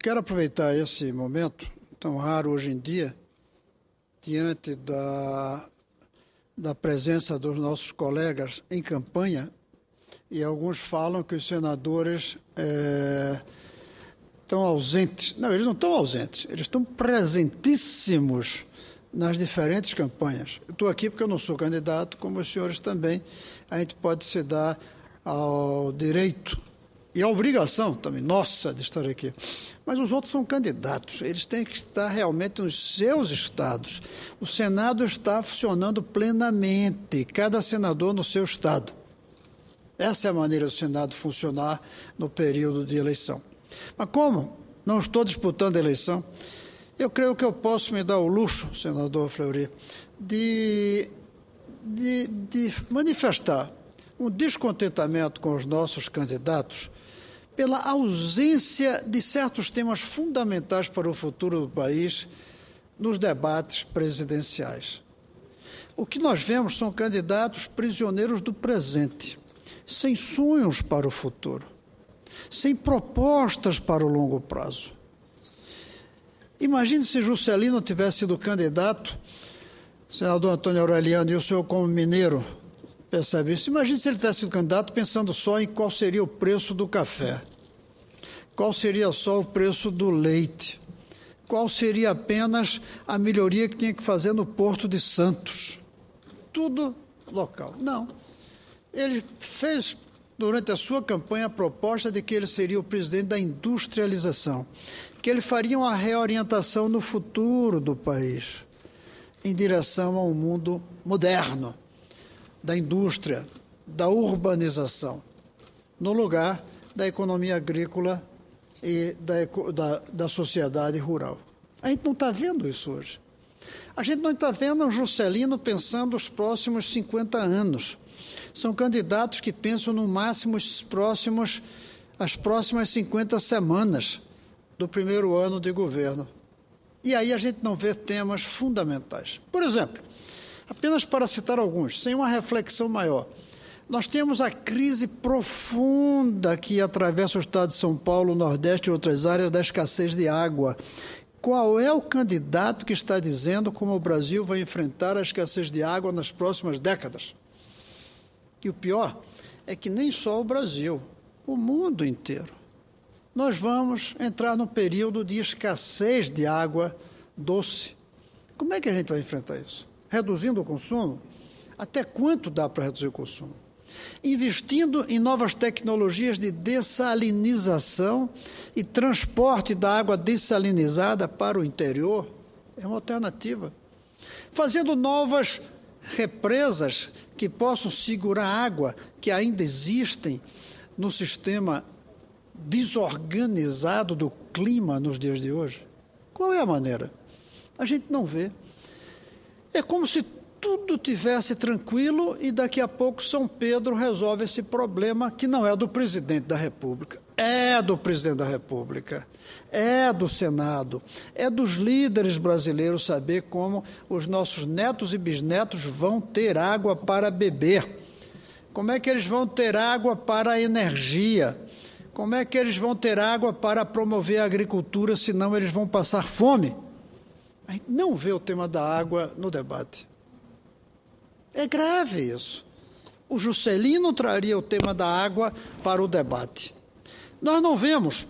quero aproveitar esse momento, tão raro hoje em dia, diante da presença dos nossos colegas em campanha, e alguns falam que os senadores estão ausentes. Não, eles não estão ausentes, eles estão presentíssimos nas diferentes campanhas. Eu estou aqui porque eu não sou candidato, como os senhores também. A gente pode se dar ao direito e a obrigação também, nossa, de estar aqui. Mas os outros são candidatos, eles têm que estar realmente nos seus estados. O Senado está funcionando plenamente, cada senador no seu estado. Essa é a maneira do Senado funcionar no período de eleição. Mas como não estou disputando a eleição, eu creio que eu posso me dar o luxo, senador Fleury, de manifestar um descontentamento com os nossos candidatos pela ausência de certos temas fundamentais para o futuro do país nos debates presidenciais. O que nós vemos são candidatos prisioneiros do presente, sem sonhos para o futuro, sem propostas para o longo prazo. Imagine se Juscelino tivesse sido candidato, senador Antônio Aureliano, e o senhor como mineiro percebe isso. Imagine se ele tivesse sido candidato pensando só em qual seria o preço do café, qual seria só o preço do leite, qual seria apenas a melhoria que tinha que fazer no Porto de Santos. Tudo local. Não. Ele fez, durante a sua campanha, a proposta de que ele seria o presidente da industrialização, que ele faria uma reorientação no futuro do país, em direção a um mundo moderno, da indústria, da urbanização, no lugar da economia agrícola e da sociedade rural. A gente não está vendo isso hoje. A gente não está vendo o Juscelino pensando os próximos 50 anos. São candidatos que pensam no máximo as próximas 50 semanas do primeiro ano de governo. E aí a gente não vê temas fundamentais. Por exemplo, apenas para citar alguns, sem uma reflexão maior, nós temos a crise profunda que atravessa o estado de São Paulo, o Nordeste e outras áreas da escassez de água. Qual é o candidato que está dizendo como o Brasil vai enfrentar a escassez de água nas próximas décadas? E o pior é que nem só o Brasil, o mundo inteiro. Nós vamos entrar num período de escassez de água doce. Como é que a gente vai enfrentar isso? Reduzindo o consumo? Até quanto dá para reduzir o consumo? Investindo em novas tecnologias de dessalinização e transporte da água dessalinizada para o interior é uma alternativa. Fazendo novas represas que possam segurar água que ainda existem no sistema desorganizado do clima nos dias de hoje. Qual é a maneira? A gente não vê. É como se tudo tivesse tranquilo e daqui a pouco São Pedro resolve esse problema que não é do presidente da República, é do presidente da República, é do Senado, é dos líderes brasileiros saber como os nossos netos e bisnetos vão ter água para beber, como é que eles vão ter água para a energia, como é que eles vão ter água para promover a agricultura, senão eles vão passar fome. A gente não vê o tema da água no debate. É grave isso. O Juscelino traria o tema da água para o debate. Nós não vemos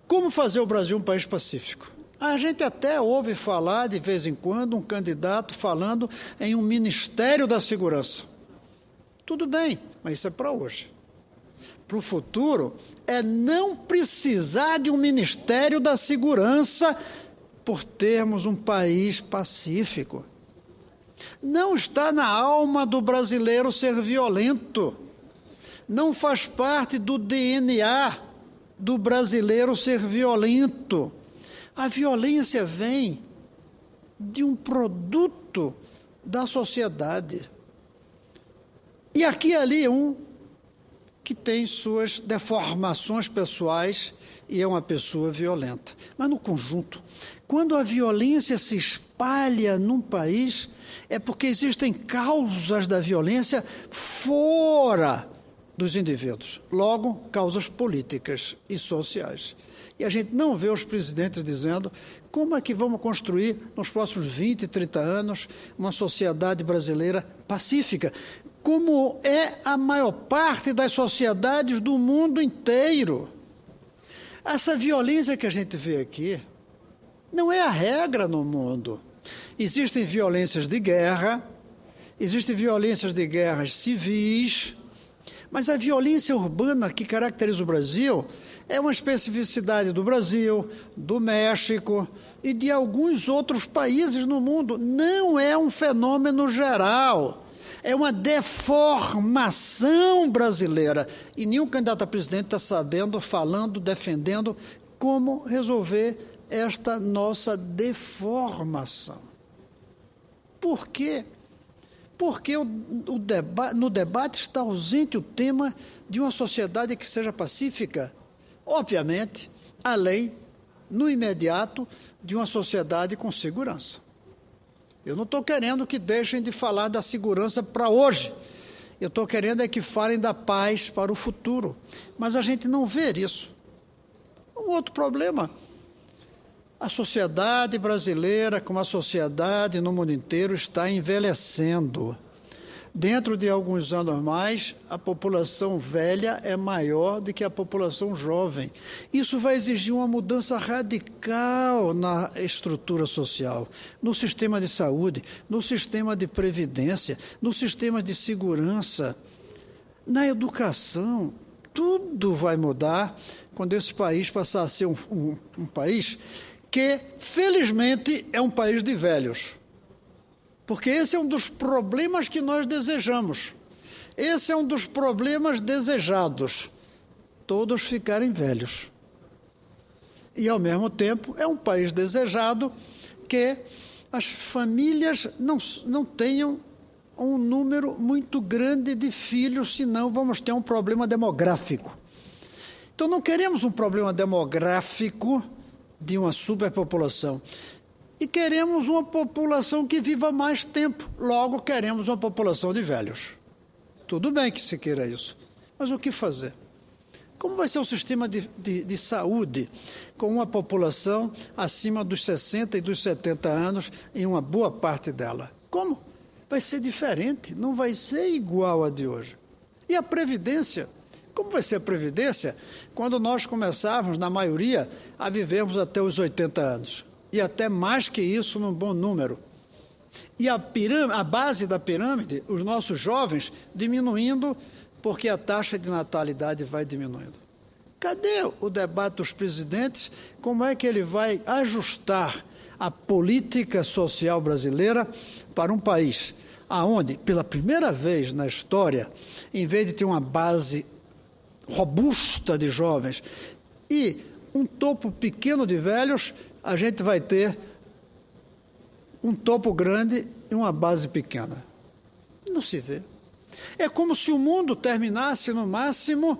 como fazer o Brasil um país pacífico. A gente até ouve falar, de vez em quando, um candidato falando em um Ministério da Segurança. Tudo bem, mas isso é para hoje. Para o futuro, é não precisar de um Ministério da Segurança por termos um país pacífico. Não está na alma do brasileiro ser violento. Não faz parte do DNA do brasileiro ser violento. A violência vem de um produto da sociedade. E aqui e ali que tem suas deformações pessoais e é uma pessoa violenta. Mas no conjunto, quando a violência se espalha num país, é porque existem causas da violência fora dos indivíduos, logo, causas políticas e sociais. E a gente não vê os presidentes dizendo como é que vamos construir, nos próximos 20, 30 anos, uma sociedade brasileira pacífica, como é a maior parte das sociedades do mundo inteiro. Essa violência que a gente vê aqui não é a regra no mundo. Existem violências de guerra, existem violências de guerras civis, mas a violência urbana que caracteriza o Brasil é uma especificidade do Brasil, do México e de alguns outros países no mundo. Não é um fenômeno geral, é uma deformação brasileira. E nenhum candidato a presidente está sabendo, falando, defendendo como resolver esta nossa deformação. Por quê? Porque no debate está ausente o tema de uma sociedade que seja pacífica. Obviamente, além, no imediato, de uma sociedade com segurança. Eu não estou querendo que deixem de falar da segurança para hoje. Eu estou querendo é que falem da paz para o futuro. Mas a gente não vê isso. Um outro problema. A sociedade brasileira, como a sociedade no mundo inteiro, está envelhecendo. Dentro de alguns anos mais, a população velha é maior do que a população jovem. Isso vai exigir uma mudança radical na estrutura social, no sistema de saúde, no sistema de previdência, no sistema de segurança, na educação. Tudo vai mudar quando esse país passar a ser um país que, felizmente, é um país de velhos. Porque esse é um dos problemas que nós desejamos. Esse é um dos problemas desejados. Todos ficarem velhos. E, ao mesmo tempo, é um país desejado que as famílias não tenham um número muito grande de filhos, senão vamos ter um problema demográfico. Então, não queremos um problema demográfico de uma superpopulação. E queremos uma população que viva mais tempo. Logo, queremos uma população de velhos. Tudo bem que se queira isso. Mas o que fazer? Como vai ser o sistema de saúde com uma população acima dos 60 e dos 70 anos em uma boa parte dela? Como? Vai ser diferente, não vai ser igual a de hoje. E a Previdência? Como vai ser a Previdência quando nós começarmos, na maioria, a vivermos até os 80 anos? E até mais que isso, num bom número. E a base da pirâmide, os nossos jovens, diminuindo, porque a taxa de natalidade vai diminuindo. Cadê o debate dos presidentes? Como é que ele vai ajustar a política social brasileira para um país aonde, pela primeira vez na história, em vez de ter uma base robusta de jovens e um topo pequeno de velhos, a gente vai ter um topo grande e uma base pequena. Não se vê. É como se o mundo terminasse no máximo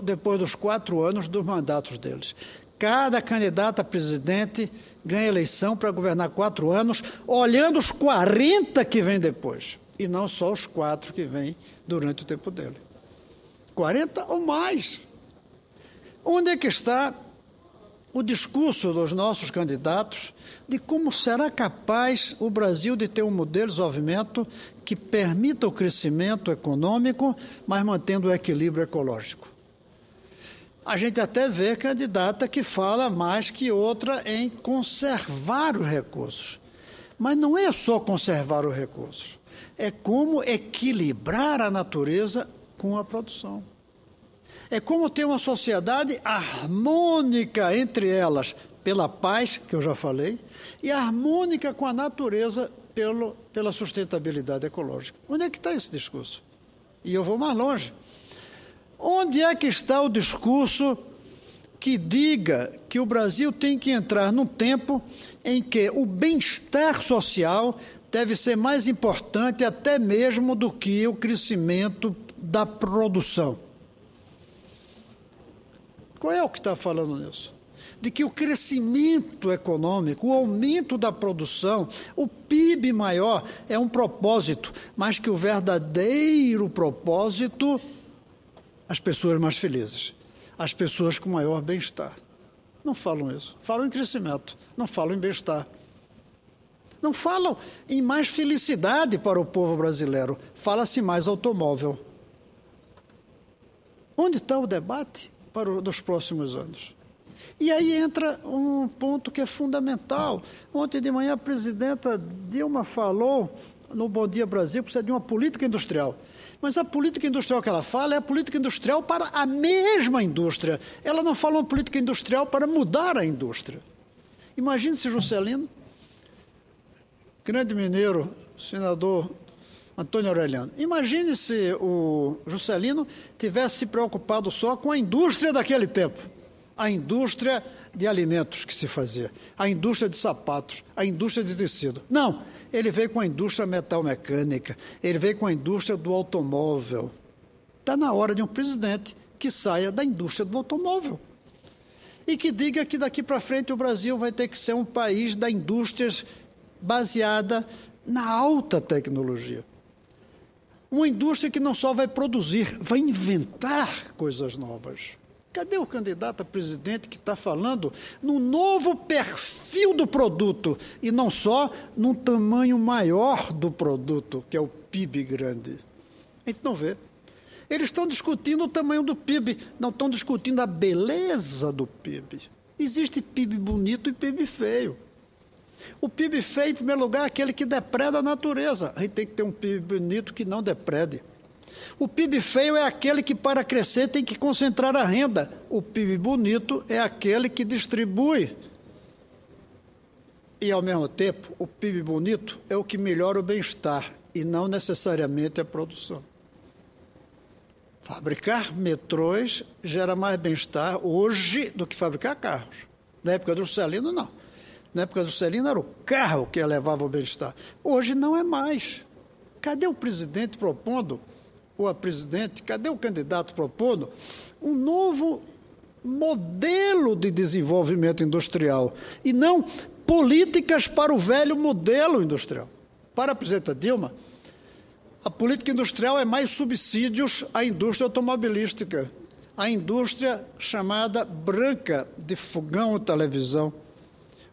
depois dos 4 anos dos mandatos deles. Cada candidato a presidente ganha eleição para governar 4 anos, olhando os 40 que vêm depois, e não só os 4 que vêm durante o tempo dele. 40 ou mais. Onde é que está o discurso dos nossos candidatos de como será capaz o Brasil de ter um modelo de desenvolvimento que permita o crescimento econômico, mas mantendo o equilíbrio ecológico? A gente até vê candidata que fala mais que outra em conservar os recursos. Mas não é só conservar os recursos, é como equilibrar a natureza com a produção. É como ter uma sociedade harmônica entre elas, pela paz, que eu já falei, e harmônica com a natureza pela sustentabilidade ecológica. Onde é que está esse discurso? E eu vou mais longe. Onde é que está o discurso que diga que o Brasil tem que entrar num tempo em que o bem-estar social deve ser mais importante até mesmo do que o crescimento da produção? Qual é o que está falando nisso? De que o crescimento econômico, o aumento da produção, o PIB maior é um propósito, mas que o verdadeiro propósito as pessoas mais felizes, as pessoas com maior bem-estar. Não falam isso. Falam em crescimento, não falam em bem-estar. Não falam em mais felicidade para o povo brasileiro. Fala-se mais automóvel. Onde está o debate para os próximos anos? E aí entra um ponto que é fundamental. Ontem de manhã a presidenta Dilma falou no Bom Dia Brasil que precisa de uma política industrial. Mas a política industrial que ela fala é a política industrial para a mesma indústria. Ela não fala uma política industrial para mudar a indústria. Imagine se Juscelino, grande mineiro, senador Antônio Aureliano, imagine se o Juscelino tivesse se preocupado só com a indústria daquele tempo. A indústria de alimentos que se fazia, a indústria de sapatos, a indústria de tecido. Não, ele veio com a indústria metalmecânica, ele veio com a indústria do automóvel. Está na hora de um presidente que saia da indústria do automóvel e que diga que daqui para frente o Brasil vai ter que ser um país da indústrias baseada na alta tecnologia. Uma indústria que não só vai produzir, vai inventar coisas novas. Cadê o candidato a presidente que está falando num novo perfil do produto e não só num tamanho maior do produto, que é o PIB grande? A gente não vê. Eles estão discutindo o tamanho do PIB, não estão discutindo a beleza do PIB. Existe PIB bonito e PIB feio. O PIB feio, em primeiro lugar, é aquele que depreda a natureza. A gente tem que ter um PIB bonito que não deprede. O PIB feio é aquele que, para crescer, tem que concentrar a renda. O PIB bonito é aquele que distribui. E, ao mesmo tempo, o PIB bonito é o que melhora o bem-estar e não necessariamente a produção. Fabricar metrôs gera mais bem-estar hoje do que fabricar carros. Na época do Juscelino, não. Na época do Juscelino era o carro que elevava o bem-estar. Hoje não é mais. Cadê o presidente propondo, ou a presidente, cadê o candidato propondo um novo modelo de desenvolvimento industrial e não políticas para o velho modelo industrial? Para a presidenta Dilma, a política industrial é mais subsídios à indústria automobilística, à indústria chamada branca de fogão e televisão,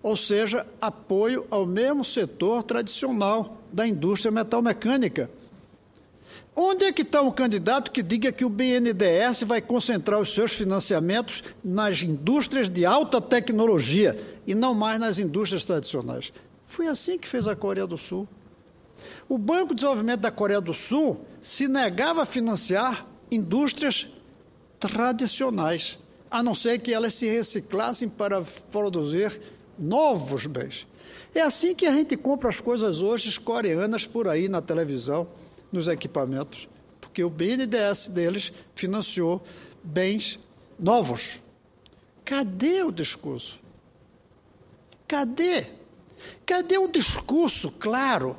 ou seja, apoio ao mesmo setor tradicional da indústria metalmecânica. Onde é que está um candidato que diga que o BNDES vai concentrar os seus financiamentos nas indústrias de alta tecnologia e não mais nas indústrias tradicionais? Foi assim que fez a Coreia do Sul. O Banco de Desenvolvimento da Coreia do Sul se negava a financiar indústrias tradicionais, a não ser que elas se reciclassem para produzir novos bens. É assim que a gente compra as coisas hoje coreanas por aí na televisão, nos equipamentos, porque o BNDES deles financiou bens novos. Cadê o discurso? Cadê? Cadê o discurso claro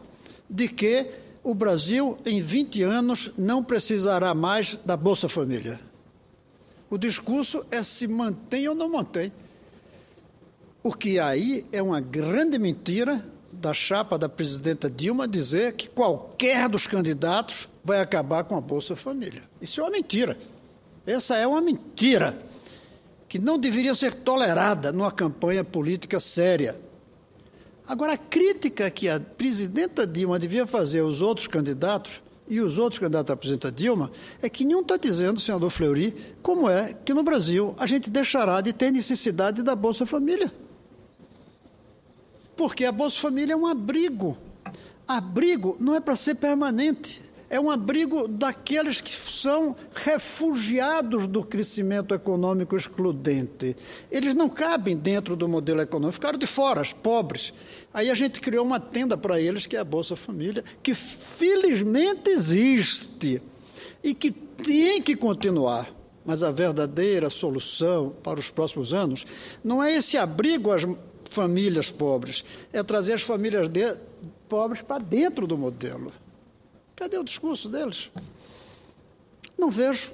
de que o Brasil, em 20 anos, não precisará mais da Bolsa Família? O discurso é se mantém ou não mantém. Porque aí é uma grande mentira da chapa da presidenta Dilma dizer que qualquer dos candidatos vai acabar com a Bolsa Família. Isso é uma mentira. Essa é uma mentira que não deveria ser tolerada numa campanha política séria. Agora, a crítica que a presidenta Dilma devia fazer aos outros candidatos e os outros candidatos à presidenta Dilma é que nenhum está dizendo, senador Fleury, como é que no Brasil a gente deixará de ter necessidade da Bolsa Família. Porque a Bolsa Família é um abrigo. Abrigo não é para ser permanente. É um abrigo daqueles que são refugiados do crescimento econômico excludente. Eles não cabem dentro do modelo econômico, ficaram de fora, os pobres. Aí a gente criou uma tenda para eles, que é a Bolsa Família, que felizmente existe e que tem que continuar. Mas a verdadeira solução para os próximos anos não é esse abrigo às famílias pobres, é trazer as famílias pobres para dentro do modelo. Cadê o discurso deles? Não vejo.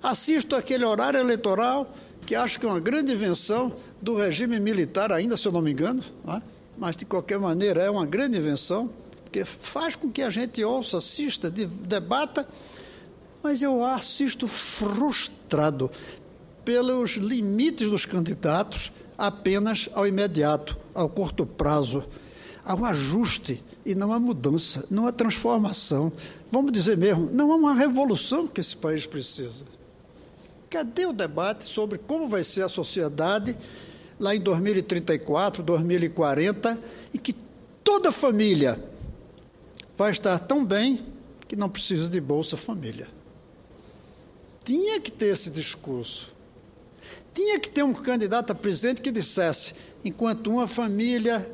Assisto aquele horário eleitoral que acho que é uma grande invenção do regime militar ainda, se eu não me engano, né? Mas de qualquer maneira é uma grande invenção, porque faz com que a gente ouça, assista, debata Mas eu assisto frustrado pelos limites dos candidatos apenas ao imediato, ao curto prazo, ao ajuste e não à mudança, não à transformação. Vamos dizer mesmo, não há uma revolução que esse país precisa. Cadê o debate sobre como vai ser a sociedade lá em 2034, 2040, e que toda família vai estar tão bem que não precisa de Bolsa Família? Tinha que ter esse discurso. Tinha que ter um candidato a presidente que dissesse: enquanto uma família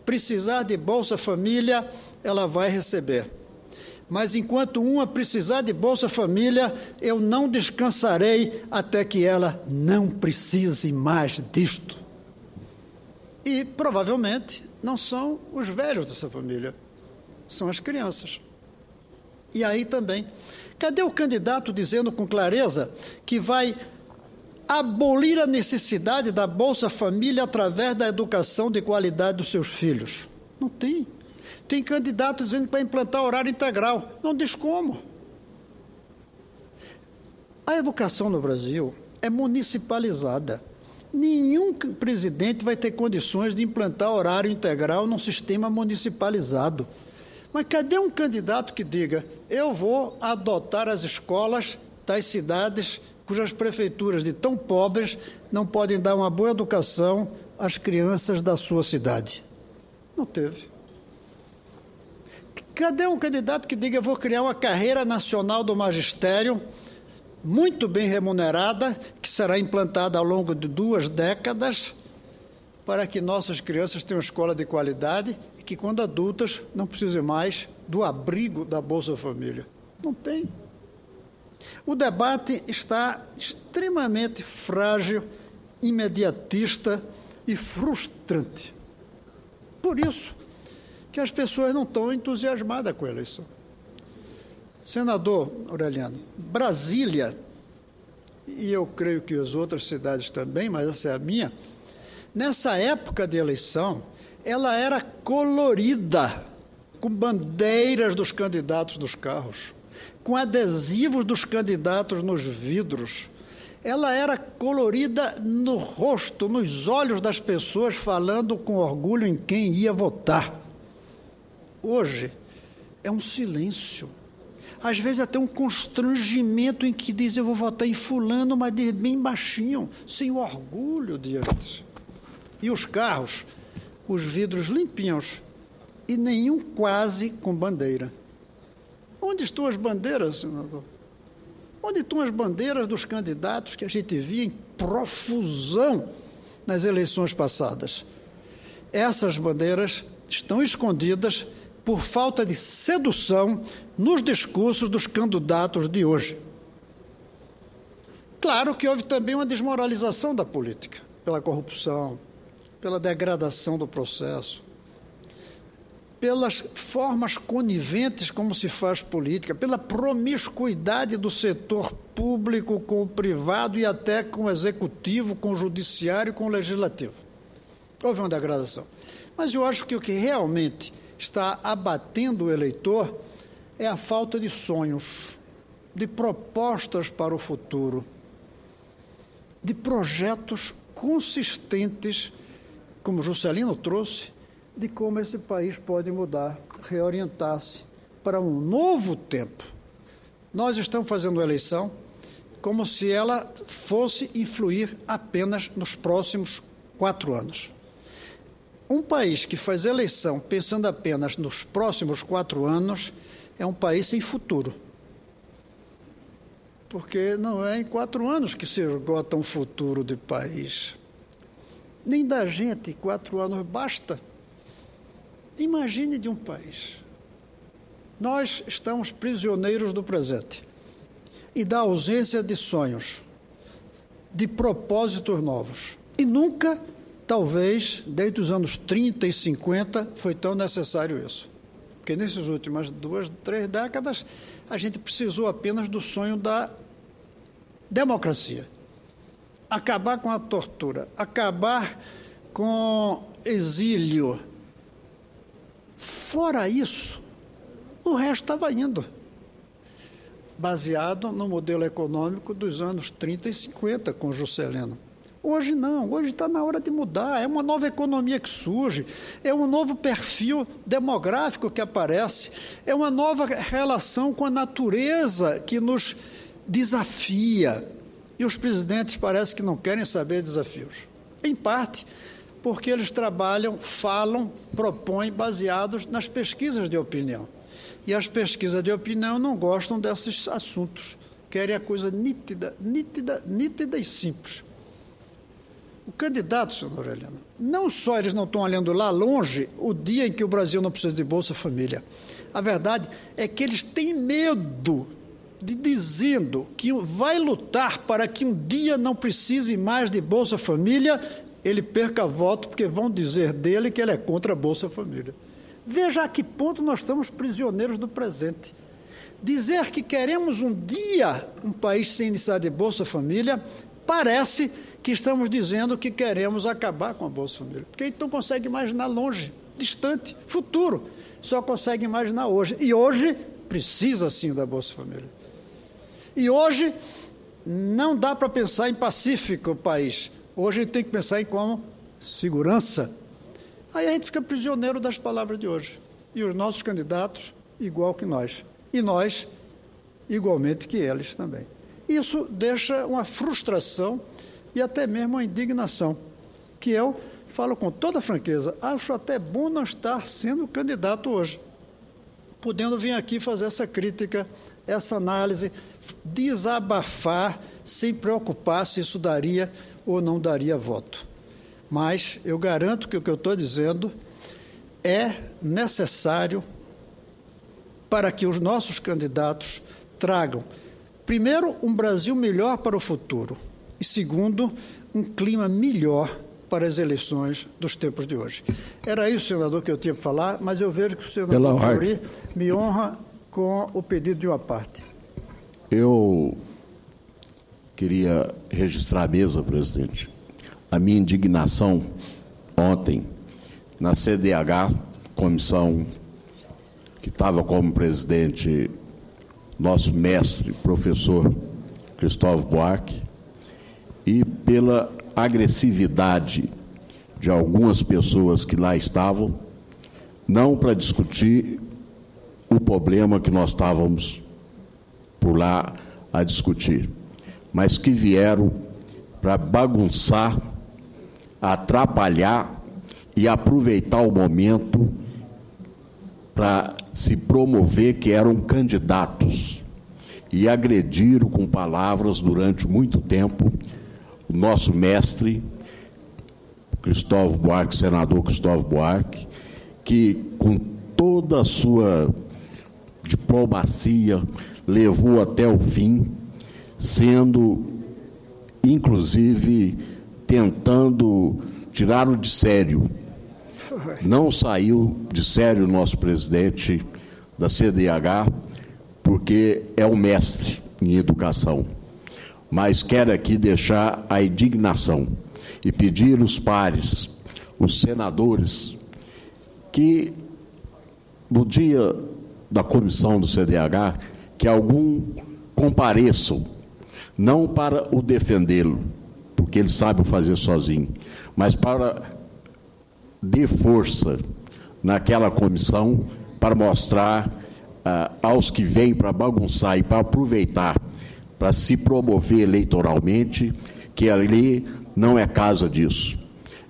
precisar de Bolsa Família, ela vai receber. Mas enquanto uma precisar de Bolsa Família, eu não descansarei até que ela não precise mais disto. E, provavelmente, não são os velhos dessa família, são as crianças. E aí também, cadê o candidato dizendo com clareza que vai abolir a necessidade da Bolsa Família através da educação de qualidade dos seus filhos? Não tem. Tem candidato dizendo que vai implantar horário integral. Não diz como. A educação no Brasil é municipalizada. Nenhum presidente vai ter condições de implantar horário integral num sistema municipalizado. Mas cadê um candidato que diga: eu vou adotar as escolas das cidades cujas prefeituras de tão pobres não podem dar uma boa educação às crianças da sua cidade? Não teve. Cadê um candidato que diga: eu vou criar uma carreira nacional do magistério, muito bem remunerada, que será implantada ao longo de 2 décadas, para que nossas crianças tenham escola de qualidade e que, quando adultas, não precisem mais do abrigo da Bolsa Família? Não tem. O debate está extremamente frágil, imediatista e frustrante. Por isso que as pessoas não estão entusiasmadas com a eleição. Senador Aureliano, Brasília, e eu creio que as outras cidades também, mas essa é a minha, nessa época de eleição, ela era colorida, com bandeiras dos candidatos dos carros, com adesivos dos candidatos nos vidros. Ela era colorida no rosto, nos olhos das pessoas, falando com orgulho em quem ia votar. Hoje é um silêncio, às vezes até um constrangimento em que diz: eu vou votar em fulano, mas diz bem baixinho, sem o orgulho de antes. E os carros, os vidros limpinhos e nenhum quase com bandeira. Onde estão as bandeiras, senador? Onde estão as bandeiras dos candidatos que a gente via em profusão nas eleições passadas? Essas bandeiras estão escondidas por falta de sedução nos discursos dos candidatos de hoje. Claro que houve também uma desmoralização da política, pela corrupção, pela degradação do processo, pelas formas coniventes como se faz política, pela promiscuidade do setor público com o privado e até com o executivo, com o judiciário, com o legislativo. Houve uma degradação. Mas eu acho que o que realmente está abatendo o eleitor é a falta de sonhos, de propostas para o futuro, de projetos consistentes, como Juscelino trouxe, de como esse país pode mudar, reorientar-se para um novo tempo. Nós estamos fazendo uma eleição como se ela fosse influir apenas nos próximos 4 anos. Um país que faz eleição pensando apenas nos próximos 4 anos é um país sem futuro. Porque não é em 4 anos que se esgota um futuro de país. Nem da gente 4 anos basta. Imagine de um país. Nós estamos prisioneiros do presente e da ausência de sonhos, de propósitos novos. E nunca, talvez, desde os anos 30 e 50, foi tão necessário isso. Porque nessas últimas 2, 3 décadas, a gente precisou apenas do sonho da democracia. Acabar com a tortura, acabar com exílio. Fora isso, o resto estava indo. baseado no modelo econômico dos anos 30 e 50 com Juscelino. Hoje não, hoje está na hora de mudar, é uma nova economia que surge, é um novo perfil demográfico que aparece, é uma nova relação com a natureza que nos desafia. E os presidentes parece que não querem saber desafios. Em parte, porque eles trabalham, falam, propõem baseados nas pesquisas de opinião. E as pesquisas de opinião não gostam desses assuntos, querem a coisa nítida, nítida, nítida e simples. O candidato, senhor Aureliano, não só eles não estão olhando lá longe o dia em que o Brasil não precisa de Bolsa Família. A verdade é que eles têm medo de dizendo que vai lutar para que um dia não precise mais de Bolsa Família, ele perca voto, porque vão dizer dele que ele é contra a Bolsa Família. Veja a que ponto nós estamos prisioneiros do presente. Dizer que queremos um dia um país sem necessidade de Bolsa Família, parece que estamos dizendo que queremos acabar com a Bolsa Família. Porque então consegue imaginar longe, distante, futuro. Só consegue imaginar hoje. E hoje precisa sim da Bolsa Família. E hoje não dá para pensar em pacífico o país. Hoje a gente tem que pensar em como segurança. Aí a gente fica prisioneiro das palavras de hoje. E os nossos candidatos, igual que nós. E nós, igualmente que eles também. Isso deixa uma frustração e até mesmo uma indignação, que eu falo com toda franqueza, acho até bom não estar sendo candidato hoje, podendo vir aqui fazer essa crítica, essa análise, desabafar, sem preocupar se isso daria ou não daria voto. Mas eu garanto que o que eu estou dizendo é necessário para que os nossos candidatos tragam, primeiro, um Brasil melhor para o futuro e, segundo, um clima melhor para as eleições dos tempos de hoje. Era isso, senador, que eu tinha para falar, mas eu vejo que o senador Fleury me honra com o pedido de uma parte. Eu queria registrar à mesa, presidente, a minha indignação ontem na CDH, comissão que estava como presidente nosso mestre, professor Cristóvão Buarque, e pela agressividade de algumas pessoas que lá estavam, não para discutir o problema que nós estávamos por lá a discutir, mas que vieram para bagunçar, atrapalhar e aproveitar o momento para se promover que eram candidatos e agrediram com palavras durante muito tempo o nosso mestre, Cristóvão Buarque, senador Cristóvão Buarque, que com toda a sua diplomacia levou até o fim, sendo, inclusive, tentando tirá-lo de sério. Não saiu de sério o nosso presidente da CDH, porque é o mestre em educação. Mas quero aqui deixar a indignação e pedir os pares, os senadores, que no dia da comissão do CDH, que algum compareçam, não para o defendê-lo, porque ele sabe fazer sozinho, mas para dar força naquela comissão para mostrar aos que vêm para bagunçar e para aproveitar, para se promover eleitoralmente, que ali não é casa disso.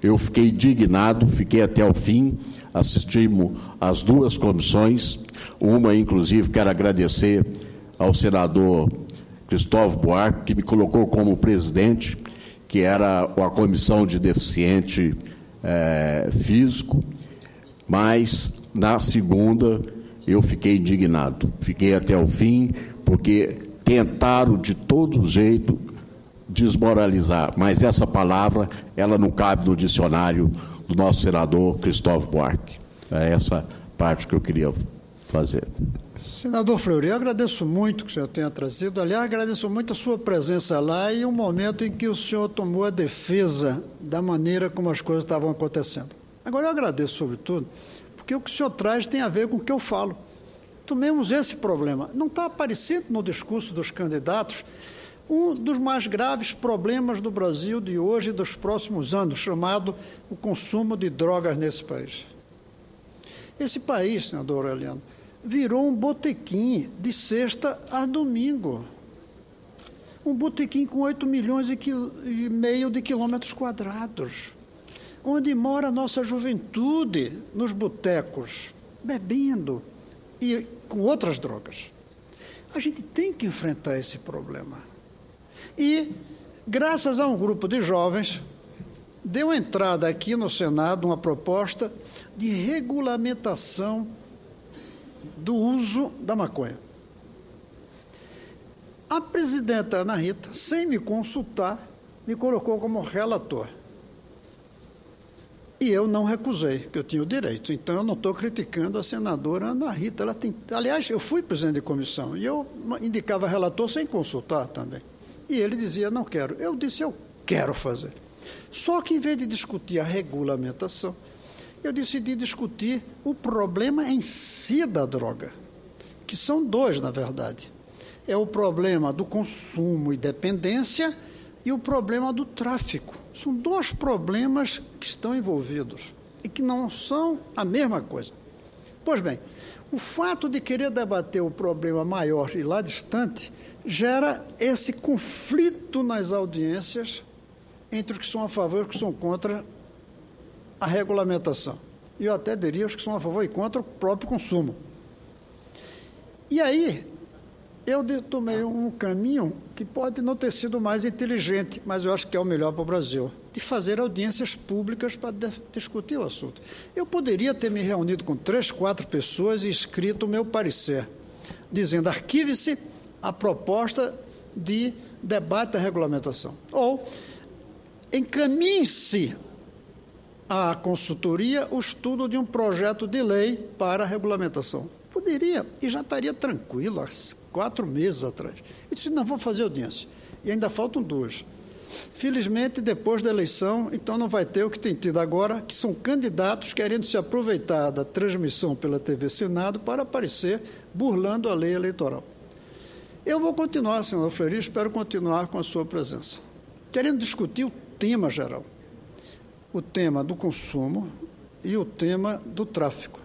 Eu fiquei indignado, fiquei até o fim, assistimos às duas comissões, uma, inclusive, quero agradecer ao senador Cristóvão Buarque, que me colocou como presidente, que era a comissão de deficiente físico, mas na segunda eu fiquei indignado, fiquei até o fim, porque tentaram de todo jeito desmoralizar, mas essa palavra, ela não cabe no dicionário do nosso senador Cristóvão Buarque. É essa parte que eu queria fazer. Senador Fleury, eu agradeço muito que o senhor tenha trazido, aliás, agradeço muito a sua presença lá e o momento em que o senhor tomou a defesa da maneira como as coisas estavam acontecendo. Agora, eu agradeço, sobretudo, porque o que o senhor traz tem a ver com o que eu falo. Tomemos esse problema. Não está aparecendo no discurso dos candidatos um dos mais graves problemas do Brasil de hoje e dos próximos anos, chamado o consumo de drogas nesse país. Esse país, senador Aureliano, virou um botequim de sexta a domingo. Um botequim com 8 milhões e meio de quilômetros quadrados, onde mora a nossa juventude, nos botecos, bebendo e com outras drogas. A gente tem que enfrentar esse problema. E, graças a um grupo de jovens, deu entrada aqui no Senado uma proposta de regulamentação do uso da maconha. A presidenta Ana Rita, sem me consultar, me colocou como relator. E eu não recusei, que eu tinha o direito. Então, eu não estou criticando a senadora Ana Rita. Ela tem... Aliás, eu fui presidente de comissão e eu indicava relator sem consultar também. E ele dizia, não quero. Eu disse, eu quero fazer. Só que, em vez de discutir a regulamentação, eu decidi discutir o problema em si da droga, que são dois, na verdade. É o problema do consumo e dependência e o problema do tráfico. São dois problemas que estão envolvidos e que não são a mesma coisa. Pois bem, o fato de querer debater o problema maior e lá distante gera esse conflito nas audiências entre os que são a favor e os que são contra a regulamentação. E eu até diria os que são a favor e contra o próprio consumo. E aí, eu tomei um caminho que pode não ter sido mais inteligente, mas eu acho que é o melhor para o Brasil, de fazer audiências públicas para discutir o assunto. Eu poderia ter me reunido com 3, 4 pessoas e escrito o meu parecer, dizendo, arquive-se a proposta de debate da regulamentação. Ou encaminhe-se à consultoria o estudo de um projeto de lei para a regulamentação. Poderia, e já estaria tranquilo, há 4 meses atrás. E disse, não, vou fazer audiência. E ainda faltam 2. Felizmente, depois da eleição, então não vai ter o que tem tido agora, que são candidatos querendo se aproveitar da transmissão pela TV Senado para aparecer burlando a lei eleitoral. Eu vou continuar, senador Fleury, espero continuar com a sua presença, querendo discutir o tema geral, o tema do consumo e o tema do tráfico.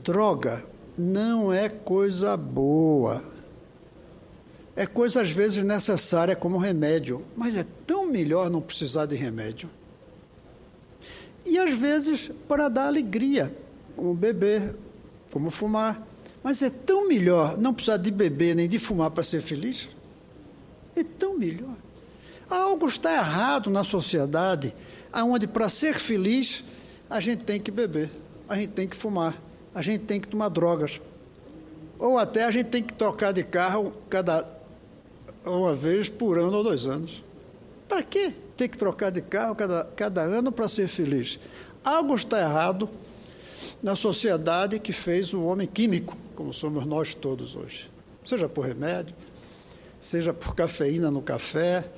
Droga não é coisa boa. É coisa, às vezes, necessária como remédio, mas é tão melhor não precisar de remédio. E, às vezes, para dar alegria, como beber, como fumar. Mas é tão melhor não precisar de beber nem de fumar para ser feliz. É tão melhor. Algo está errado na sociedade, onde, para ser feliz, a gente tem que beber, a gente tem que fumar, a gente tem que tomar drogas. Ou até a gente tem que trocar de carro uma vez por ano ou 2 anos. Para quê ter que trocar de carro cada ano para ser feliz? Algo está errado na sociedade que fez o homem químico, como somos nós todos hoje. Seja por remédio, seja por cafeína no café,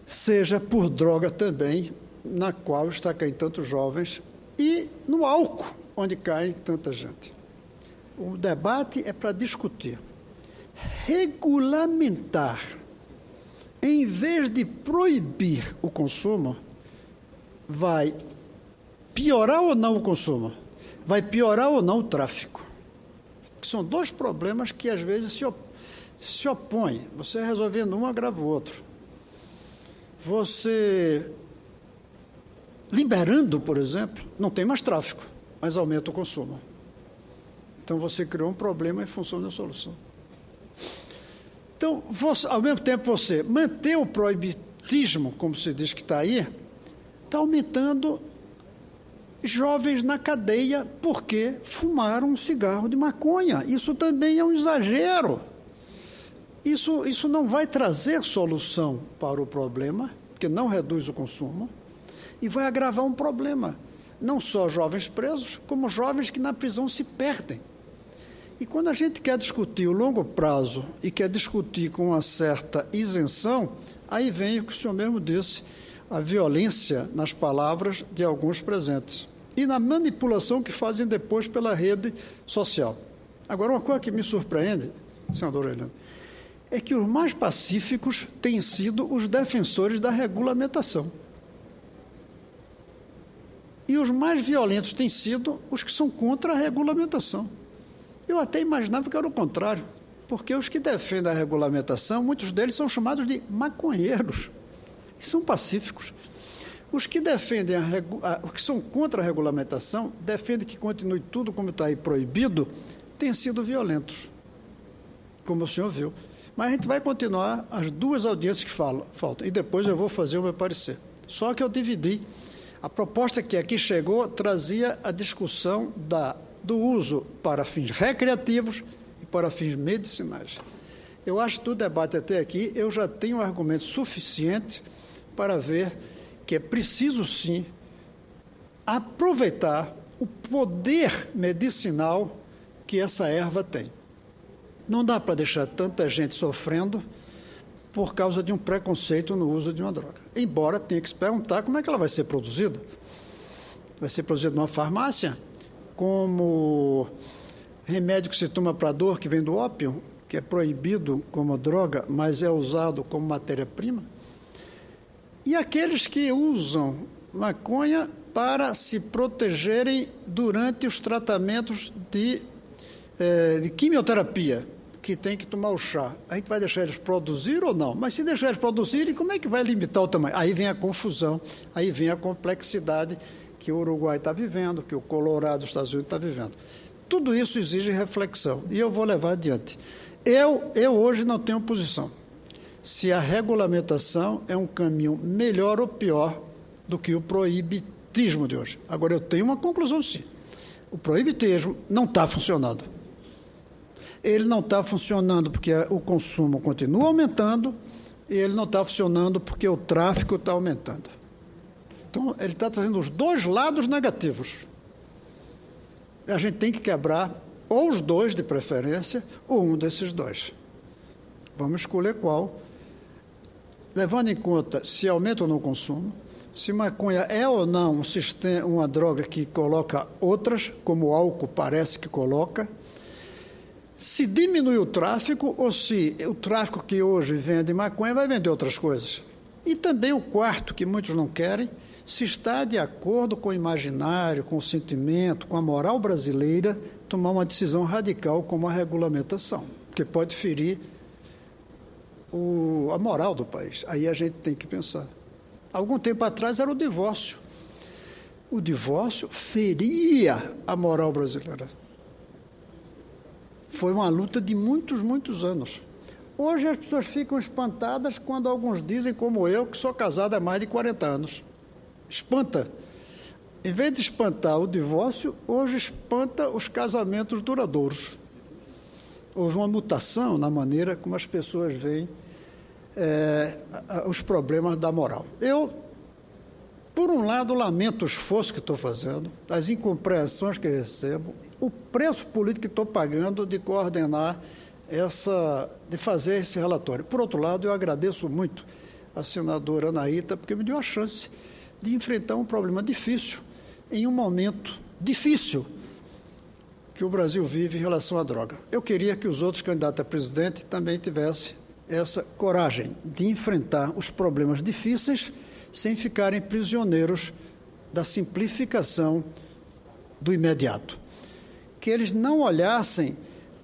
seja por droga também, na qual está caindo tantos jovens, e no álcool, onde cai tanta gente. O debate é para discutir. Regulamentar, em vez de proibir o consumo, vai piorar ou não o consumo? Vai piorar ou não o tráfico? Que são 2 problemas que, às vezes, se opõem. Você resolvendo um, agrava o outro. Você, liberando, por exemplo, não tem mais tráfico, mas aumenta o consumo. Então, você criou um problema em função da solução. Então, ao mesmo tempo, você manter o proibitismo, como se diz que está aí, está aumentando jovens na cadeia porque fumaram um cigarro de maconha. Isso também é um exagero. Isso não vai trazer solução para o problema, porque não reduz o consumo, e vai agravar um problema. Não só jovens presos, como jovens que na prisão se perdem. E quando a gente quer discutir o longo prazo e quer discutir com uma certa isenção, aí vem o que o senhor mesmo disse, a violência nas palavras de alguns presentes e na manipulação que fazem depois pela rede social. Agora, uma coisa que me surpreende, senador Aureliano, é que os mais pacíficos têm sido os defensores da regulamentação. E os mais violentos têm sido os que são contra a regulamentação. Eu até imaginava que era o contrário, porque os que defendem a regulamentação, muitos deles são chamados de maconheiros, e são pacíficos. Os que defendem os que são contra a regulamentação, defendem que continue tudo como está aí proibido, têm sido violentos, como o senhor viu. Mas a gente vai continuar as duas audiências que faltam, e depois eu vou fazer o meu parecer. Só que eu dividi. A proposta que aqui chegou trazia a discussão do uso para fins recreativos e para fins medicinais. Eu acho que do debate até aqui, eu já tenho argumento suficiente para ver que é preciso, sim, aproveitar o poder medicinal que essa erva tem. Não dá para deixar tanta gente sofrendo por causa de um preconceito no uso de uma droga. Embora tenha que se perguntar como é que ela vai ser produzida. Vai ser produzida numa farmácia, como remédio que se toma para dor, que vem do ópio, que é proibido como droga, mas é usado como matéria-prima. E aqueles que usam maconha para se protegerem durante os tratamentos de quimioterapia, que tem que tomar o chá. A gente vai deixar eles produzir ou não? Mas se deixar eles produzirem, como é que vai limitar o tamanho? Aí vem a confusão, aí vem a complexidade que o Uruguai está vivendo, que o Colorado, os Estados Unidos, está vivendo. Tudo isso exige reflexão, e eu vou levar adiante. Eu hoje não tenho posição se a regulamentação é um caminho melhor ou pior do que o proibitismo de hoje. Agora, eu tenho uma conclusão, sim. O proibitismo não está funcionando. Ele não está funcionando porque o consumo continua aumentando e ele não está funcionando porque o tráfico está aumentando. Então, ele está trazendo os dois lados negativos. A gente tem que quebrar ou os dois de preferência ou um desses dois. Vamos escolher qual, levando em conta se aumenta ou não o consumo, se maconha é ou não uma droga que coloca outras, como o álcool parece que coloca, se diminui o tráfico ou se o tráfico que hoje vende maconha vai vender outras coisas. E também o quarto, que muitos não querem, se está de acordo com o imaginário, com o sentimento, com a moral brasileira, tomar uma decisão radical como a regulamentação, que pode ferir a moral do país. Aí a gente tem que pensar. Algum tempo atrás era o divórcio. O divórcio feria a moral brasileira. Foi uma luta de muitos, muitos anos. Hoje as pessoas ficam espantadas quando alguns dizem, como eu, que sou casado há mais de 40 anos. Espanta. Em vez de espantar o divórcio, hoje espanta os casamentos duradouros. Houve uma mutação na maneira como as pessoas veem os problemas da moral. Eu, por um lado, lamento o esforço que estou fazendo, as incompreensões que recebo, o preço político que estou pagando de coordenar de fazer esse relatório. Por outro lado, eu agradeço muito a senadora Anaíta, porque me deu a chance de enfrentar um problema difícil, em um momento difícil que o Brasil vive em relação à droga. Eu queria que os outros candidatos a presidente também tivessem essa coragem de enfrentar os problemas difíceis sem ficarem prisioneiros da simplificação do imediato. Que eles não olhassem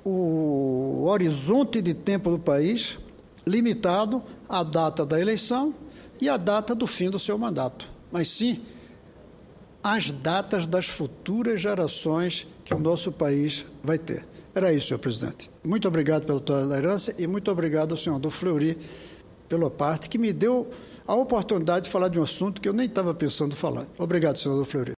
o horizonte de tempo do país limitado à data da eleição e à data do fim do seu mandato, mas sim as datas das futuras gerações que o nosso país vai ter. Era isso, senhor presidente. Muito obrigado pela tolerância e muito obrigado ao senador Fleury pela parte que me deu a oportunidade de falar de um assunto que eu nem estava pensando falar. Obrigado, senador Fleury.